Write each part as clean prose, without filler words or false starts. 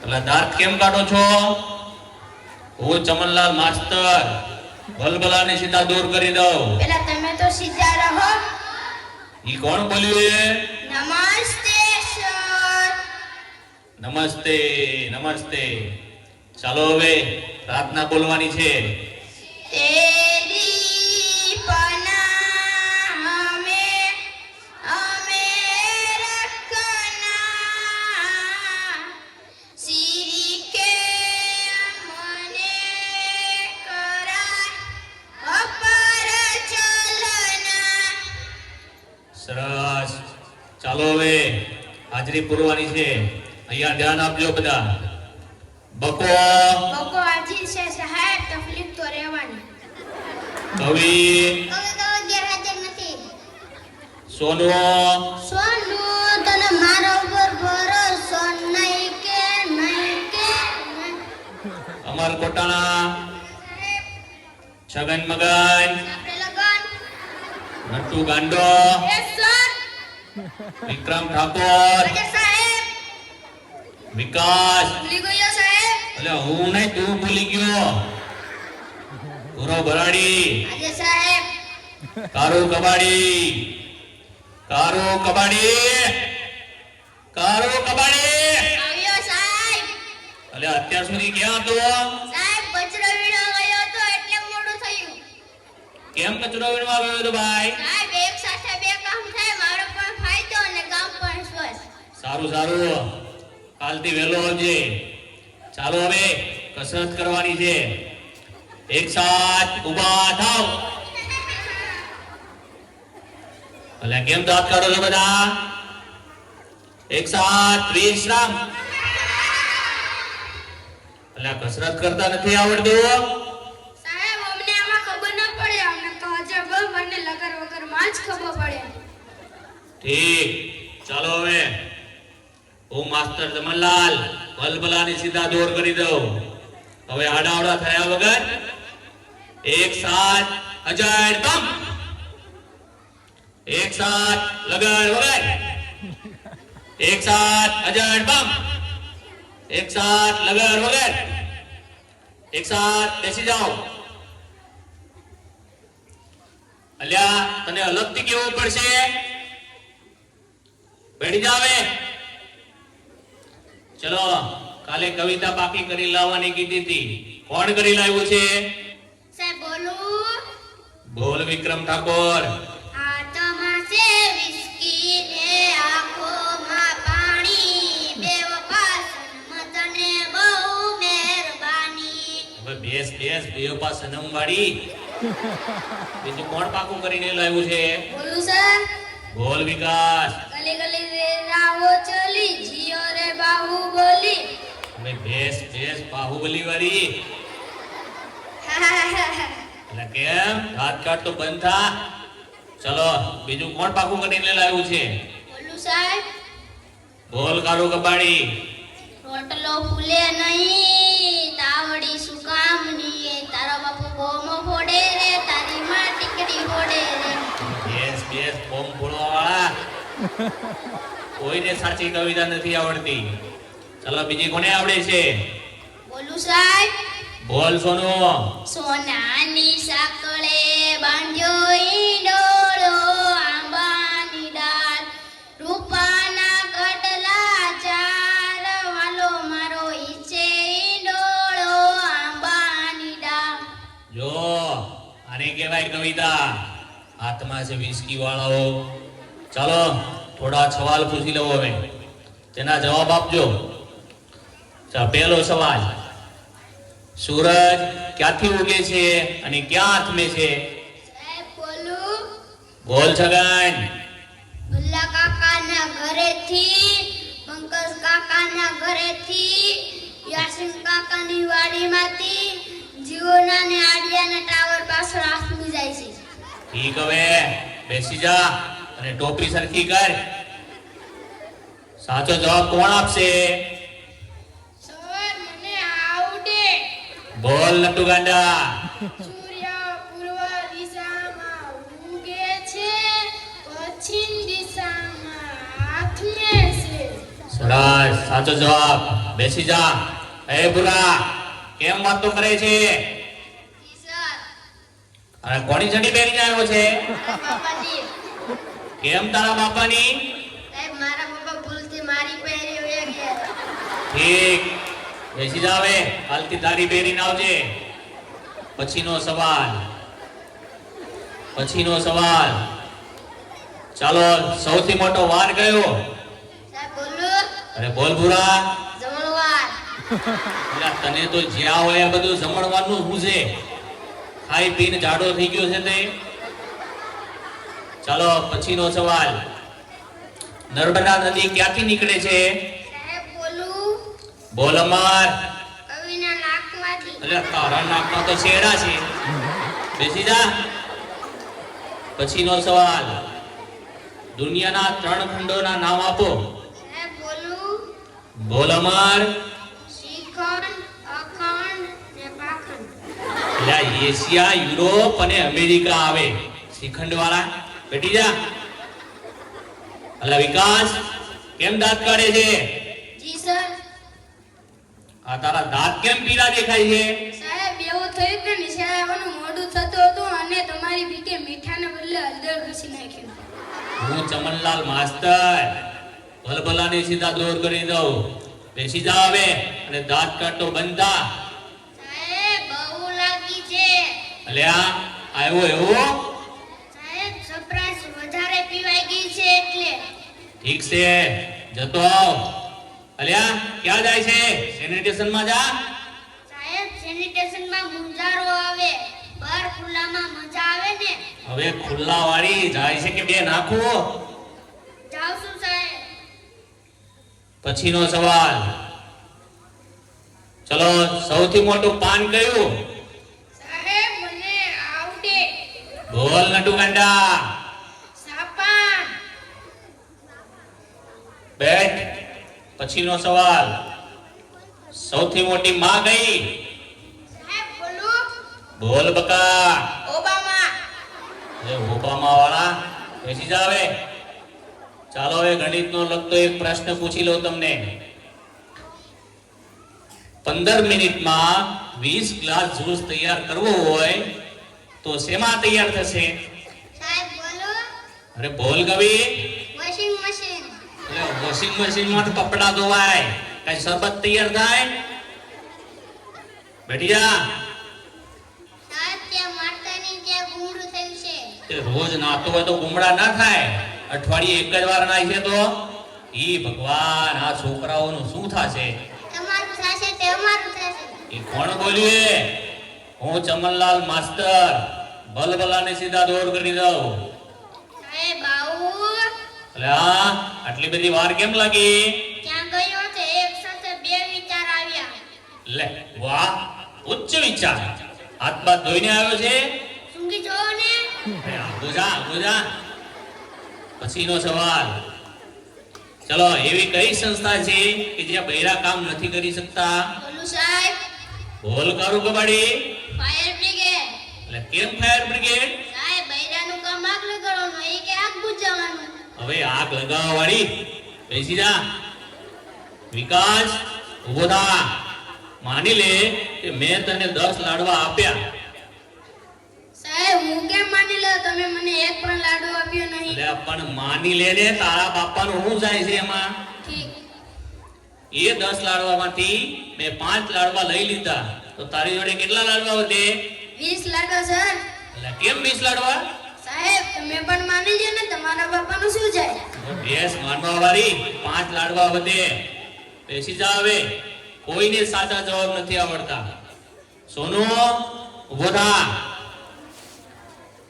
એટલે દાંત કેમ કાઢો છો? હું ચમનલાલ માસ્ટર ભલભલાને સીધા દૂર કરી દઉં. પેલા તમે તો સીધા રહો. ઈ કોણ બોલ્યું? નમસ્તે સર. નમસ્તે નમસ્તે. ચાલો હવે પ્રાર્થના બોલવાની છે. તેરી પનાહ અમે રખના, સિરી કે મને કરાય અપર ચલના. સરસ. ચાલો હવે હાજરી પૂરવાની છે. અહીંયા ધ્યાન આપજો બધા. બકો બકો હાજર છે સાહેબ, તકલીફ તો રહેવાની. કવિ ગેરહાજર નથી. સોનુ સોનુ, તને મારા ઉપર ભરોસો નહીં કે નહીં કે નહીં? અમર કોટાણા, છગન મગન, આપણે લગન. નટુ ગાંડો, યસ સર. વિક્રમ ઠાકોર, અજય સાહેબ. વિકાસ. ભૂલી ગયો સાહેબ. એટલે હું નહીં, તું ભૂલી ગયો. ગુરો ભરાડી, અજય સાહેબ. કારો કબાડી, કારો કબાડી, કારો કબાડી. આવ્યો સાહેબ. એટલે અત્યાર સુધી ક્યાં હતો? સાહેબ કચરો વીણવા ગયો હતો એટલે મોડું થયું. કેમ કચરો વીણવા ગયો હતો ભાઈ? સાહેબ એક સાથે બે કામ થાય, મારો પણ ફાયદો અને ગામ પણ સ્વસ્થ. સારું સારું. કાલથી વહેલો આવજે. ચાલો હવે કસરત કરવાની છે. એક સાથ ઊભા થાવ. ભલે કેમ દાંત કાઢો છો બધા? એક સાથ વિશ્રામ. એટલે કસરત કરતા નથી આવડતું? સાહેબ અમને આમાં ખબર ન પડે, અમને તો અજબ મને લગર વગર માં જ ખબર પડે. ઠીક. ચાલો હવે હું માસ્ટર જમનલાલ ભલભલાની સીધા દોર કરી દઉં. હવે આડાવડા થયા વગર એક સાથ અજડ બમ. એક સાથ લગન વગર. એક સાથ અજડ બમ. એક સાથ લગન વગર. એક સાથ બેસી જાઓ. અલ્યા તને અલગથી કેવું પડશે. બેઠી જાવે. ચલો કાલે કવિતા બાકી કરી લાવવાની કીધી હતી. કોણ કરી લાવ્યું છે? સાહેબ બોલું. બોલ વિક્રમ ઠાકોર. હાથમાં છે વિસ્કી ને આંખોમાં પાણી, બેવ પાસન મતને બહુ મહેરબાની. હવે બેસ બેસ બેવપા સનમ વાળી. બીજું કોણ પાકું કરીને લાવ્યું છે? બોલું સર. બોલ વિકાસ. ગલી ગલી રે રાહો ચલી, જીઓ રે બાહુબલી. હવે બેસ બેસ બાહુબલી વાળી. એટલે કેમ હાથ કાઢ તો બંધ થા. ચલો બીજું કોણ પાકું કરીને લાવ્યું છે? બોલું સાહેબ. બોલ કારો કબાડી. રોટલો ફૂલે નહીં, તાવડી શું કામની, તારો બાપુ બોમો ફોડે રે, તારી માં ટીકડી ફોડે રે. બેસ બેસ બોમ ફોડવા વાળા. કોઈને સાચી કવિતા નથી આવડતી. ચલો બીજી કોને આવડે છે? બોલું સાહેબ. બોલ સોનુ. સોનાની સાંકળે બાંધ્યો ઈંડોળો, આંબાની ડાળ, રૂપાના કડલા ચાર, વાલો મારો ઈચે ઈંડોળો, આંબાની ડાળ. જો આને કહેવાય કવિતા. હાથમાં છે વિસ્કી વાળાઓ. ચાલો થોડા સવાલ પૂછી લઉં હવે, તેના જવાબ આપજો. ચાલો પહેલો સવાલ. સૂરજ ક્યાંથી ઉગે છે અને ક્યાં આથમે છે? સાહેબ બોલું. બોલ છગન. ગુલ્લા કાકાના ઘરેથી, પંકજ કાકાના ઘરેથી, યાસીન કાકાની વાડીમાંથી, જીઓના ને આડિયાના ટાવર પાછળ આથમી જાય છે. ઠીક. હવે બેસી જા અને ટોપી સરખી કર. સાચો જવાબ કોણ આપશે? સર મને આવડે. બોલ નટુ ગાંડા. સૂર્ય પૂર્વ દિશામાં ઉગે છે, પશ્ચિમ દિશામાં આથમે છે. સરસ. સાચો જવાબ. બેસી જા. એ ભૂરા, કેમ વાતો કરે છે? જી સર. અને કોની ચડી પહેરીને આવ્યો છે? મારા બાપાજી. કેમ તારા બાપાની? સાહેબ મારા બાપા ભૂલથી મારી પહેરી વયા ગયા. ઠીક, બેસી જા હવે. હાલથી તારી પહેરીને આવજે. પછીનો સવાલ. ચાલો, સૌથી મોટો વાર કયો? સાહેબ બોલું? અરે બોલ ભૂરા. જમણવાર. અલા, તને તો જ્યાં હોય આ બધું જમણવાનું શું છે? ખાઈ પીને જાડો થઈ ગયો છે તે. ચાલો, પછીનો સવાલ. નર્મદા નદી ક્યાંથી નીકળે છે? સાહેબ બોલું? બોલ અમર. કવિના નાકમાંથી. અરે તારા નાકમાં તો શેડા છે. બેસી જા. પછીનો સવાલ. દુનિયાના 3 ખંડોના નામ આપો. સાહેબ બોલું? બોલ અમર. શ્રીખંડ, અખંડ ને પાખંડ. એટલે એશિયા, યુરોપ અને અમેરિકા આવે શ્રીખંડ વાળા. બેઠી જા. અલા વિકાસ, કેમ દાંત કાઢે છે? જી સર. આ તારા દાંત કેમ પીળા દેખાય છે? સાહેબ એવું થયું કે નિશાળે આવવાનું મોડું થતું હતું અને તમારી ભીખે મીઠાને બદલે હળદર ઘસી નાખ્યું. હું ચમનલાલ માસ્તર ભલભલાને સીધા દૂર કરી દઉં. બેસી જા હવે અને દાંત કાઢતો બંધ થા. સાહેબ બહુ લાગી છે. અલ્યા આવ્યો એવો? સાહેબ સરપ્રાઈઝ વધારે પીવાઈ ગઈ છે એટલે. ઠીક છે, જતો આવ. અલ્યા ક્યાં જાય છે? સેનિટેશનમાં જા. સાહેબ સેનિટેશનમાં મુંજારો આવે, બહાર ખુલ્લામાં મજા આવે ને. હવે ખુલ્લા વાળી જાય છે કે બે નાખો? જાવ છું સાહેબ. પછીનો સવાલ. ચલો, સૌથી મોટું પાન કયું? સાહેબ મને આવડે. બોલ નટુ ગાંડા. સાપાન. બેઠ. પછીનો સવાલ. સૌથી મોટી માં કઈ? સાહેબ બોલું? બોલ બકા. ઓબામા. એ ઓબામા વાળા, બેસી જા હવે. ચાલો, હવે ગણિતનો લગતો એક પ્રશ્ન પૂછી લઉં તમને. 15 મિનિટમાં 20 ગ્લાસ જ્યુસ તૈયાર કરવો હોય તો શેમાં તૈયાર થશે? સાહેબ બોલું? અરે બોલ કવિ. Washing machine. એટલે વોશિંગ મશીનમાં તો કપડા ધોવાય, કઈ શરબત તૈયાર થાય? બેઠી જા. સાહેબ ત્યાં માતાની ત્યાં ગુમડું થયું છે. તે રોજ નાતો હોય તો ગુમડા ના થાય. અઠવાડિયે એક જ વાર નાય છે તો ઈ ભગવાન, આ છોકરાઓનું શું થશે? તમારું થશે તે અમારું થશે. એ કોણ બોલ્યું? હું ચમનલાલ માસ્તર ભલભલાને સીધા દોર કરી દઉં. સાહેબ આવું? એટલે આટલી બધી વાર કેમ લાગી? ત્યાં ગયો છે એક સાથે બે વિચાર આવ્યા. લે વાહ, ઉચ્ચ વિચાર. હાથ બાદ ધોઈને આવ્યો છે? સૂંઘી જોવો ને. ગુજા. પછીનો સવાલ. ચલો, એવી કઈ સંસ્થા છે કે જ્યાં બૈરા કામ નથી કરી શકતા? બોલું સાહેબ? બોલ કારું કબાડી. Fire brigade. એટલે કેમ ફાયર બ્રિગેડ? સાહેબ બૈરાનું કામ આગ લગાડવાનું, એ કે આગ બુઝાવવાનું. હવે આગ લગાવવા વાળી, બેસી જા. વિકાસ, ઉભો થા. માની લે કે મેં તને 10 લાડવા આપ્યા. સાહેબ હું કેમ માની લો? તમે મને એક પણ લાડુ આપ્યો નહીં. એટલે પણ માની લે ને, તારા બાપાનું શું જાય છે એમાં? ઠીક. એ 10 લાડવામાંથી મેં 5 લાડવા લઈ લીધા તો તારી જોડે કેટલા લાડવા વધે? 20 લાડવા સર. એટલે કેમ 20 લાડવા? સાહેબ તમે પણ માની લ્યો ને, તમારા બાપાનું શું જાય? બેસ માનવા વાળી, 5 લાડવા વધે. બેસી જા હવે. કોઈને સાચા જવાબ નથી આવડતા. સોનુ, ઉભો થા.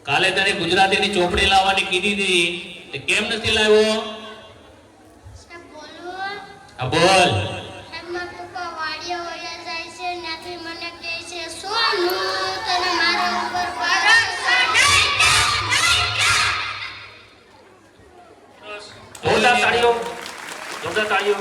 કાલે તને ગુજરાતીની ચોપડી લાવવાની કીધી હતી, તે કેમ નથી લાવ્યો? સાહેબ બોલું? આ બોલ. સાહેબ મારા પપ્પા વાડીએ વયા જાય છે, ત્યાંથી મને કહે છે, સોનુ તને મારા ઉપર ભરોસો નહીં. જોરદાર તાળીઓ.